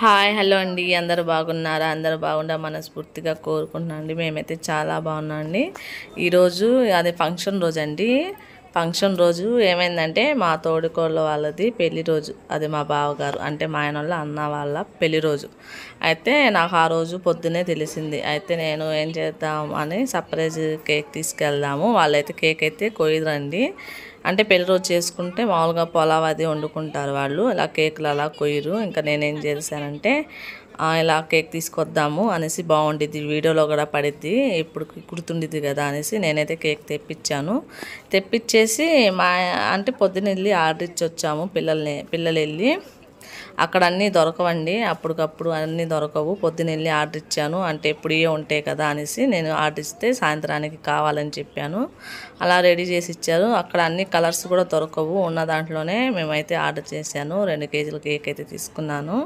Hi hello అండి, అందరూ బాగున్నారా? అందరూ బాగుండా మనస్ఫూర్తిగా కోరుకుంటున్నాండి. మేమైతే చాలా బాగున్నాం అండి. ఈరోజు అదే ఫంక్షన్ రోజు అండి. ఫంక్షన్ రోజు ఏమైందంటే మా తోడుకోళ్ళ వాళ్ళది పెళ్లి రోజు. అది మా బావగారు అంటే మా ఆయన వాళ్ళ అన్న వాళ్ళ పెళ్లి రోజు. అయితే నాకు ఆ రోజు పొద్దునే తెలిసింది. అయితే నేను ఏం చేద్దాం అని సర్ప్రైజ్ కేక్ తీసుకెళ్దాము. వాళ్ళైతే కేక్ అయితే కొయ్యరండి. అంటే పెళ్లి రోజు చేసుకుంటే మామూలుగా పొలావ్ అది వండుకుంటారు వాళ్ళు. ఇలా కేకులు అలా కొయ్యరు. ఇంకా నేనేం చేశానంటే ఇలా కేక్ తీసుకొద్దాము అనేసి బాగుండిద్ది, వీడియోలో కూడా పడిద్ది, ఇప్పుడు గుర్తుండిద్ది కదా అనేసి నేనైతే కేక్ తెప్పించేసి అంటే పొద్దున్న వెళ్ళి ఆర్డర్ ఇచ్చి వచ్చాము. పిల్లలు వెళ్ళి అక్కడ అన్నీ దొరకవండి, అప్పటికప్పుడు అన్నీ దొరకవు. పొద్దున్న వెళ్ళి ఆర్డర్ ఇచ్చాను. అంటే ఎప్పుడు ఉంటాయి కదా అనేసి నేను ఆర్డర్ ఇస్తే సాయంత్రానికి కావాలని చెప్పాను. అలా రెడీ చేసి ఇచ్చారు. అక్కడ అన్ని కలర్స్ కూడా దొరకవు. ఉన్న దాంట్లోనే మేమైతే ఆర్డర్ చేశాను. 2 కేజీల కేక్ అయితే తీసుకున్నాను.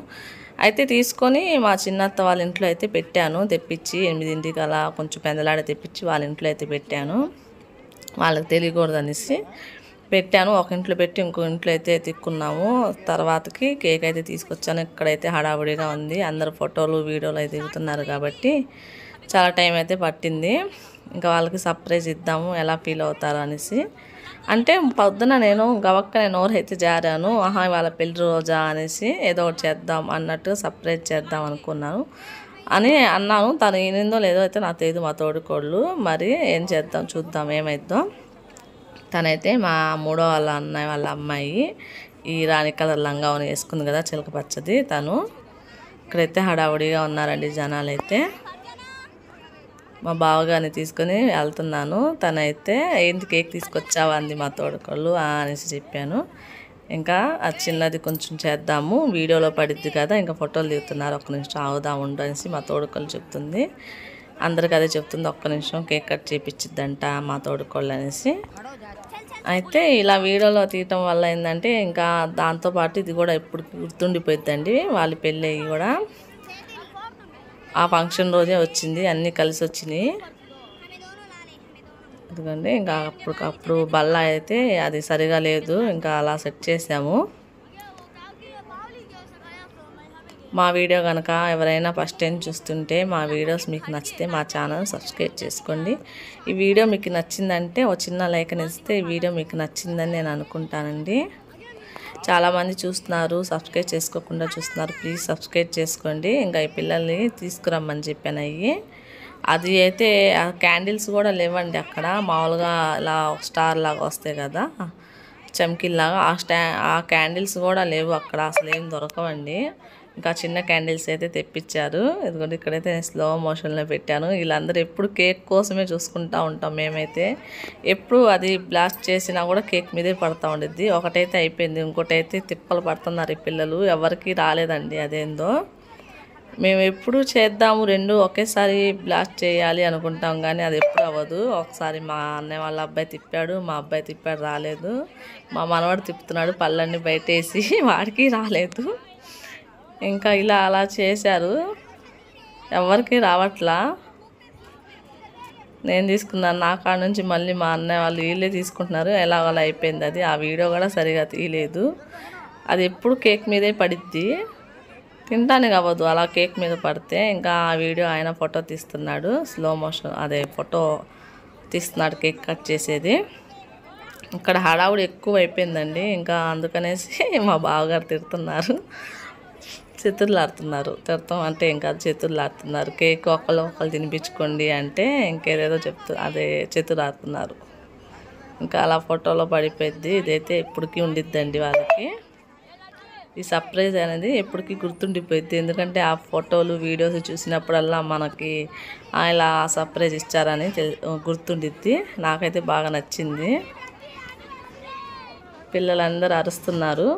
అయితే తీసుకొని మా చిన్నత్త వాళ్ళ ఇంట్లో అయితే పెట్టాను. తెప్పించి 8ంటికి అలా కొంచెం పెందలాడ తెప్పించి వాళ్ళ ఇంట్లో అయితే పెట్టాను. వాళ్ళకి తెలియకూడదు అనేసి పెట్టాను. ఒక ఇంట్లో పెట్టి ఇంకో ఇంట్లో అయితే తిక్కున్నాము. తర్వాతకి కేక్ అయితే తీసుకొచ్చాను. ఇక్కడైతే హడావుడిగా ఉంది. అందరు ఫోటోలు వీడియోలు అయితే దిగుతున్నారు కాబట్టి చాలా టైం అయితే పట్టింది. ఇంకా వాళ్ళకి సర్ప్రైజ్ ఇద్దాము, ఎలా ఫీల్ అవుతారు అనేసి. అంటే పొద్దున నేను గవక్కనే నోరైతే జారాను. వాళ్ళ పెళ్లి రోజా అనేసి ఏదో ఒకటి చేద్దాం అన్నట్టు సర్ప్రైజ్ చేద్దాం అనుకున్నాను అని అన్నాను. తను ఈనిందో లేదో అయితే నాకు తెలియదు, మా తోడుకోళ్ళు. మరి ఏం చేద్దాం చూద్దాం ఏమైద్దో. తనైతే మా మూడో వాళ్ళ అన్నయ్య వాళ్ళ అమ్మాయి ఈ రాణి కలర్ లంగావని వేసుకుంది కదా, చిలక పచ్చది. తను ఇక్కడైతే హడావుడిగా ఉన్నారండి జనాలు అయితే. మా బావగారిని తీసుకొని వెళ్తున్నాను. తనైతే ఏంటి కేక్ తీసుకొచ్చావా అంది మా తోడుకోళ్ళు అనేసి చెప్పాను. ఇంకా అది చిన్నది కొంచెం చేద్దాము, వీడియోలో పడిద్ది కదా, ఇంకా ఫోటోలు దిగుతున్నారు, ఒక్క నిమిషం ఆగుదాం ఉండు అనేసి మా తోడుకోళ్ళు చెప్తుంది. అందరికి అదే చెప్తుంది, ఒక్క నిమిషం కేక్ కట్ చేయించిద్దంట మా తోడుకోళ్ళు అనేసి. అయితే ఇలా వీడియోలో తీయటం వల్ల ఏంటంటే ఇంకా దాంతోపాటు ఇది కూడా ఎప్పుడు గుర్తుండిపోయిద్దండి. వాళ్ళ పెళ్ళి అయ్యి కూడా ఆ ఫంక్షన్ రోజే వచ్చింది, అన్నీ కలిసి వచ్చినాయి. ఎందుకంటే ఇంకా అప్పుడు బల్ల అయితే అది సరిగా లేదు, ఇంకా అలా సెట్ చేసాము. మా వీడియో కనుక ఎవరైనా ఫస్ట్ టైం చూస్తుంటే మా వీడియోస్ మీకు నచ్చితే మా ఛానల్ సబ్స్క్రైబ్ చేసుకోండి. ఈ వీడియో మీకు నచ్చిందంటే ఒక చిన్న లైక్ ఇస్తే ఈ వీడియో మీకు నచ్చిందని నేను అనుకుంటానండి. చాలామంది చూస్తున్నారు, సబ్స్క్రైబ్ చేసుకోకుండా చూస్తున్నారు. ప్లీజ్ సబ్స్క్రైబ్ చేసుకోండి. ఇంకా ఈ పిల్లల్ని తీసుకురమ్మని చెప్పాను. అది అయితే క్యాండిల్స్ కూడా లేవండి అక్కడ. మామూలుగా ఇలా స్టార్ లాగా వస్తాయి కదా, చమ్కీల్లాగా, ఆ క్యాండిల్స్ కూడా లేవు అక్కడ, అసలు ఏం దొరకవండి. ఇంకా చిన్న క్యాండిల్స్ అయితే తెప్పించారు. ఎందుకంటే ఇక్కడైతే నేను స్లో మోషన్లో పెట్టాను. వీళ్ళందరూ ఎప్పుడు కేక్ కోసమే చూసుకుంటూ ఉంటాం. మేమైతే ఎప్పుడు అది బ్లాస్ట్ చేసినా కూడా కేక్ మీదే పడుతూ ఉండేది. ఒకటైతే అయిపోయింది, ఇంకోటైతే తిప్పలు పడుతున్నారు ఈ పిల్లలు. ఎవరికి రాలేదండి అదేందో. మేము ఎప్పుడు చేద్దాము, 2 ఒకేసారి బ్లాస్ట్ చేయాలి అనుకుంటాం కానీ అది ఎప్పుడు అవ్వదు. ఒకసారి మా అన్నయ్య వాళ్ళ అబ్బాయి తిప్పాడు, మా అబ్బాయి తిప్పాడు, రాలేదు. మా మనవాడు తిప్పుతున్నాడు పళ్ళన్నీ బయటేసి, వాడికి రాలేదు. ఇంకా ఇలా అలా చేశారు, ఎవరికి రావట్లా. నేను తీసుకున్నాను, నా కాడ నుంచి మళ్ళీ మా అన్నయ్య వాళ్ళు వీళ్ళే తీసుకుంటున్నారు. ఎలాగోలా అయిపోయింది అది. ఆ వీడియో కూడా సరిగా తీయలేదు. అది ఎప్పుడు కేక్ మీదే పడిద్ది, తినడానికి అవ్వదు అలా కేక్ మీద పడితే. ఇంకా ఆ వీడియో ఆయన ఫోటో తీస్తున్నాడు, స్లో మోషన్ అదే ఫోటో తీస్తున్నాడు కేక్ కట్ చేసేది. ఇక్కడ హడావుడి ఎక్కువ అయిపోయిందండి. ఇంకా అందుకనేసి మా బావగారు తిడుతున్నారు, చేతులాడుతున్నారు. తిడతాం అంటే ఇంకా చేతులాడుతున్నారు. కేక్ ఒకళ్ళు తినిపించుకోండి అంటే ఇంకేదేదో అదే చేతులాడుతున్నారు. ఇంకా అలా ఫోటోలో పడిపోద్ది. ఇదైతే ఎప్పటికీ ఉండిద్దండి వాళ్ళకి. ఈ సర్ప్రైజ్ అనేది ఎప్పటికీ గుర్తుండిపోయింది. ఎందుకంటే ఆ ఫోటోలు వీడియోస్ చూసినప్పుడల్లా మనకి ఇలా సర్ప్రైజ్ ఇచ్చారని గుర్తుండిద్ది. నాకైతే బాగా నచ్చింది. పిల్లలందరూ అరుస్తున్నారు.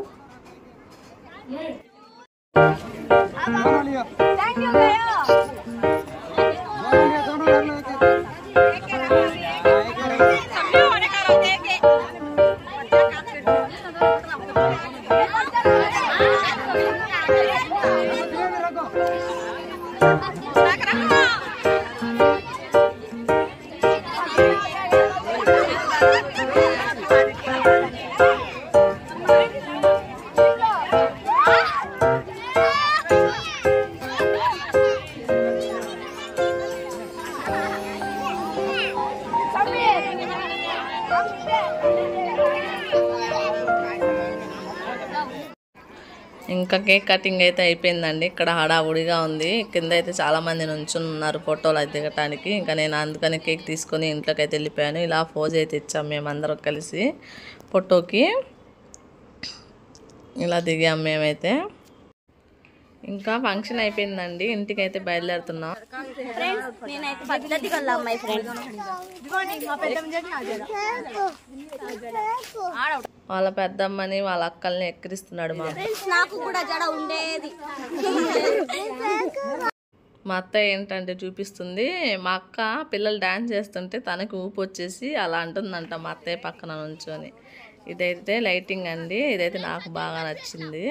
కేక్ కటింగ్ అయితే అయిపోయిందండి. ఇక్కడ హడావుడిగా ఉంది. కింద అయితే చాలామంది నుంచున్నారు ఫోటోలు అయితే దిగటానికి. ఇంకా నేను అందుకని కేక్ తీసుకొని ఇంట్లోకి అయితే వెళ్ళిపోయాను. ఇలా పోజ్ అయితే ఇచ్చాము మేమందరం కలిసి ఫోటోకి. ఇలా దిగాము మేమైతే. ఇంకా ఫంక్షన్ అయిపోయిందండి. ఇంటికి అయితే బయలుదేరుతున్నాం. వాళ్ళ పెద్దమ్మని వాళ్ళ అక్కల్ని ఎక్కిరిస్తున్నాడు మా అత్త ఏంటంటే చూపిస్తుంది. మా అక్క పిల్లలు డాన్స్ చేస్తుంటే తనకు ఊపు వచ్చేసి అలా అంటుందంట మా అత్తయ్య పక్కన నుంచొని. ఇదైతే లైటింగ్ అండి. ఇదైతే నాకు బాగా నచ్చింది.